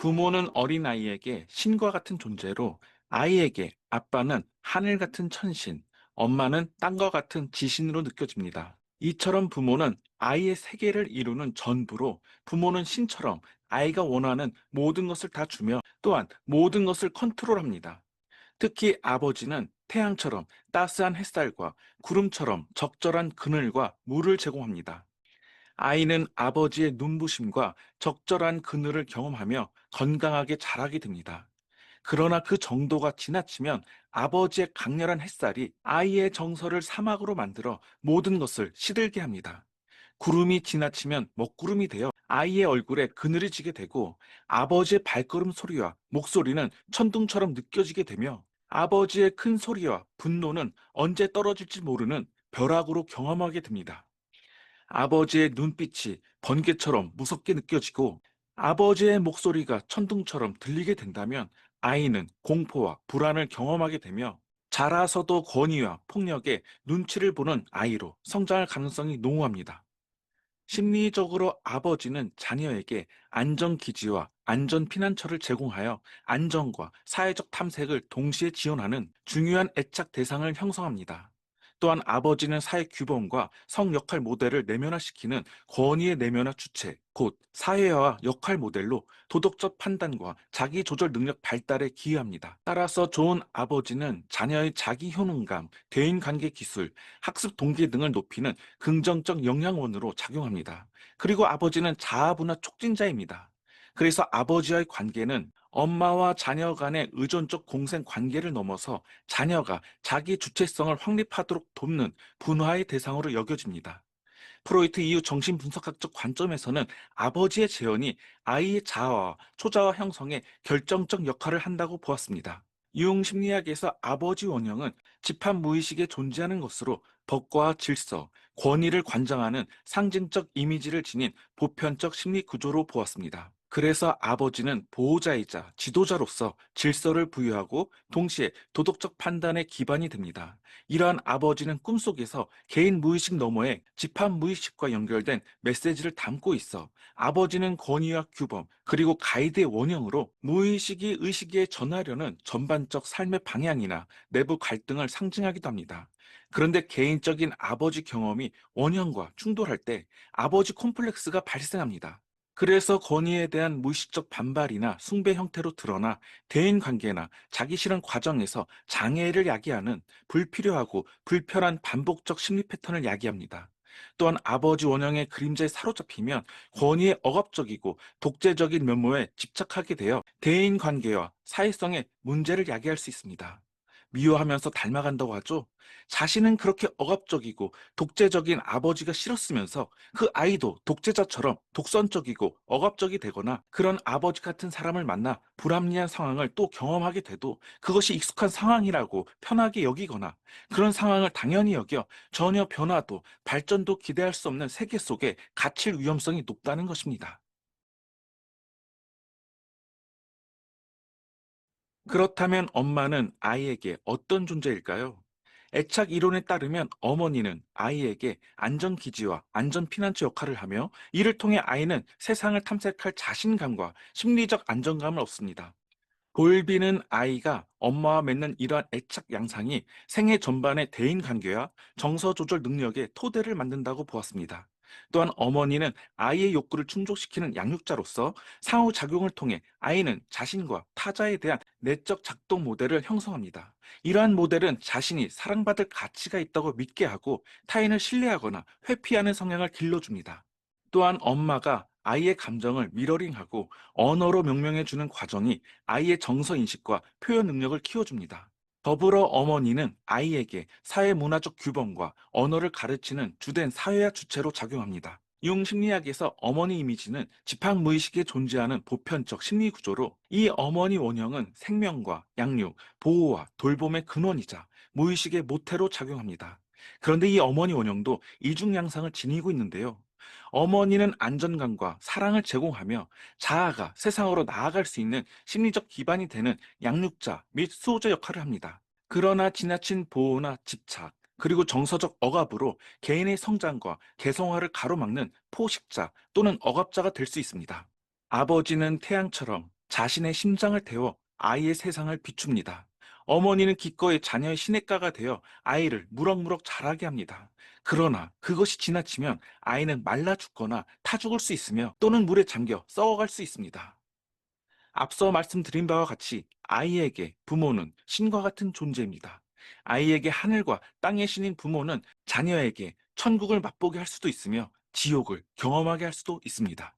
부모는 어린아이에게 신과 같은 존재로 아이에게 아빠는 하늘 같은 천신, 엄마는 땅과 같은 지신으로 느껴집니다. 이처럼 부모는 아이의 세계를 이루는 전부로 부모는 신처럼 아이가 원하는 모든 것을 다 주며 또한 모든 것을 컨트롤합니다. 특히 아버지는 태양처럼 따스한 햇살과 구름처럼 적절한 그늘과 물을 제공합니다. 아이는 아버지의 눈부심과 적절한 그늘을 경험하며 건강하게 자라게 됩니다. 그러나 그 정도가 지나치면 아버지의 강렬한 햇살이 아이의 정서를 사막으로 만들어 모든 것을 시들게 합니다. 구름이 지나치면 먹구름이 되어 아이의 얼굴에 그늘이 지게 되고 아버지의 발걸음 소리와 목소리는 천둥처럼 느껴지게 되며 아버지의 큰 소리와 분노는 언제 떨어질지 모르는 벼락으로 경험하게 됩니다. 아버지의 눈빛이 번개처럼 무섭게 느껴지고 아버지의 목소리가 천둥처럼 들리게 된다면 아이는 공포와 불안을 경험하게 되며 자라서도 권위와 폭력에 눈치를 보는 아이로 성장할 가능성이 농후합니다. 심리적으로 아버지는 자녀에게 안전기지와 안전피난처를 제공하여 안전과 사회적 탐색을 동시에 지원하는 중요한 애착 대상을 형성합니다. 또한 아버지는 사회 규범과 성 역할 모델을 내면화시키는 권위의 내면화 주체, 곧 사회화 역할 모델로 도덕적 판단과 자기 조절 능력 발달에 기여합니다. 따라서 좋은 아버지는 자녀의 자기 효능감, 대인 관계 기술, 학습 동기 등을 높이는 긍정적 영향원으로 작용합니다. 그리고 아버지는 자아분화 촉진자입니다. 그래서 아버지와의 관계는 엄마와 자녀 간의 의존적 공생 관계를 넘어서 자녀가 자기 주체성을 확립하도록 돕는 분화의 대상으로 여겨집니다. 프로이트 이후 정신분석학적 관점에서는 아버지의 재현이 아이의 자아와 초자아 형성에 결정적 역할을 한다고 보았습니다. 융 심리학에서 아버지 원형은 집합 무의식에 존재하는 것으로 법과 질서, 권위를 관장하는 상징적 이미지를 지닌 보편적 심리 구조로 보았습니다. 그래서 아버지는 보호자이자 지도자로서 질서를 부여하고 동시에 도덕적 판단의 기반이 됩니다. 이러한 아버지는 꿈속에서 개인 무의식 너머에 집합 무의식과 연결된 메시지를 담고 있어 아버지는 권위와 규범, 그리고 가이드의 원형으로 무의식이 의식에 전하려는 전반적 삶의 방향이나 내부 갈등을 상징하기도 합니다. 그런데 개인적인 아버지 경험이 원형과 충돌할 때 아버지 콤플렉스가 발생합니다. 그래서 권위에 대한 무의식적 반발이나 숭배 형태로 드러나 대인 관계나 자기 실현 과정에서 장애를 야기하는 불필요하고 불편한 반복적 심리 패턴을 야기합니다. 또한 아버지 원형의 그림자에 사로잡히면 권위의 억압적이고 독재적인 면모에 집착하게 되어 대인 관계와 사회성에 문제를 야기할 수 있습니다. 미워하면서 닮아간다고 하죠. 자신은 그렇게 억압적이고 독재적인 아버지가 싫었으면서 그 아이도 독재자처럼 독선적이고 억압적이 되거나 그런 아버지 같은 사람을 만나 불합리한 상황을 또 경험하게 돼도 그것이 익숙한 상황이라고 편하게 여기거나 그런 상황을 당연히 여겨 전혀 변화도 발전도 기대할 수 없는 세계 속에 갇힐 위험성이 높다는 것입니다. 그렇다면 엄마는 아이에게 어떤 존재일까요? 애착 이론에 따르면 어머니는 아이에게 안전기지와 안전피난처 역할을 하며 이를 통해 아이는 세상을 탐색할 자신감과 심리적 안정감을 얻습니다. 볼비는 아이가 엄마와 맺는 이러한 애착 양상이 생애 전반의 대인 관계와 정서 조절 능력의 토대를 만든다고 보았습니다. 또한 어머니는 아이의 욕구를 충족시키는 양육자로서 상호작용을 통해 아이는 자신과 타자에 대한 내적 작동 모델을 형성합니다. 이러한 모델은 자신이 사랑받을 가치가 있다고 믿게 하고 타인을 신뢰하거나 회피하는 성향을 길러줍니다. 또한 엄마가 아이의 감정을 미러링하고 언어로 명명해주는 과정이 아이의 정서 인식과 표현 능력을 키워줍니다. 더불어 어머니는 아이에게 사회 문화적 규범과 언어를 가르치는 주된 사회화 주체로 작용합니다. 융 심리학에서 어머니 이미지는 집합 무의식에 존재하는 보편적 심리 구조로 이 어머니 원형은 생명과 양육, 보호와 돌봄의 근원이자 무의식의 모태로 작용합니다. 그런데 이 어머니 원형도 이중 양상을 지니고 있는데요. 어머니는 안전감과 사랑을 제공하며 자아가 세상으로 나아갈 수 있는 심리적 기반이 되는 양육자 및 수호자 역할을 합니다. 그러나 지나친 보호나 집착, 그리고 정서적 억압으로 개인의 성장과 개성화를 가로막는 포식자 또는 억압자가 될 수 있습니다. 아버지는 태양처럼 자신의 심장을 태워 아이의 세상을 비춥니다. 어머니는 기꺼이 자녀의 시냇가가 되어 아이를 무럭무럭 자라게 합니다. 그러나 그것이 지나치면 아이는 말라 죽거나 타 죽을 수 있으며 또는 물에 잠겨 썩어갈 수 있습니다. 앞서 말씀드린 바와 같이 아이에게 부모는 신과 같은 존재입니다. 아이에게 하늘과 땅의 신인 부모는 자녀에게 천국을 맛보게 할 수도 있으며 지옥을 경험하게 할 수도 있습니다.